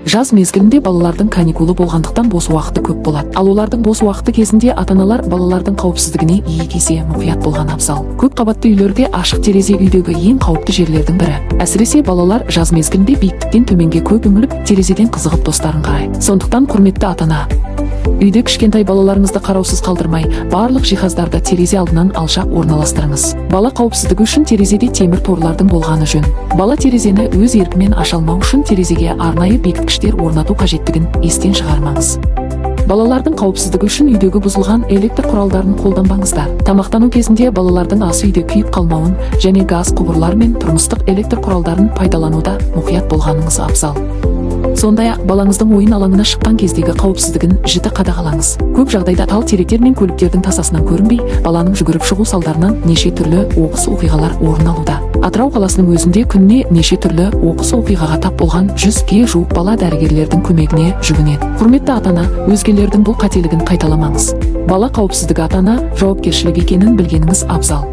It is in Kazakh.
Жаз мезгілінде балалардың каникулы болғандықтан бос уақыты көп болады. Ал олардың бос уақыты кезінде ата-аналар балалардың қауіпсіздігіне екі есе мұқият болған абзал. Көп қабатты үйлерде ашық терезе үйдегі ең қауіпті жерлердің бірі. Әсіресе балалар жаз мезгілінде биіктіктен төменге көп үңіліп, терезеден қызығып достарын қарайды. Сондықтан құрметті ата-ана, үйде кішкентай балаларыңызды қараусыз қалдырмай, барлық жиһаздарды терезе алдынан алшақ орналастырыңыз. Бала қауіпсіздігі үшін терезеде темір торлардың болғаны жөн. Бала терезені өз еркімен аша алмау үшін терезеге арнайы бекіткіштер орнату қажеттігін естен шығармаңыз. Балалардың қауіпсіздігі үшін үйдегі бұзылған электр құралдарын қолданбаңыздар. Тамақтану кезінде балалардың ас үйде күйіп қалмауын және газ құбырлар мен тұрмыстық электр құралдарын пайдалануда мұқият болғаныңыз абзал. Сондай-ақ балаңыздың ойын алаңына шыққан кездегі қауіпсіздігін жіті қадағалаңыз. Көп жағдайда тал теректер мен көліктердің тасасынан көрінбей, баланың жүгіріп шығу салдарынан неше түрлі оқыс оқиғалар орын алуда. Атырау қаласының өзінде күніне неше түрлі оқыс оқиғаға тап болған 100-ге жуық бала дәрігерлердің көмегіне жүгінеді. Құрметті ата-ана, өзгелердің бұл қателігін қайталамаңыз. Бала қауіпсіздігі ата-ана жауапкершілігі екенін білгеніңіз абзал.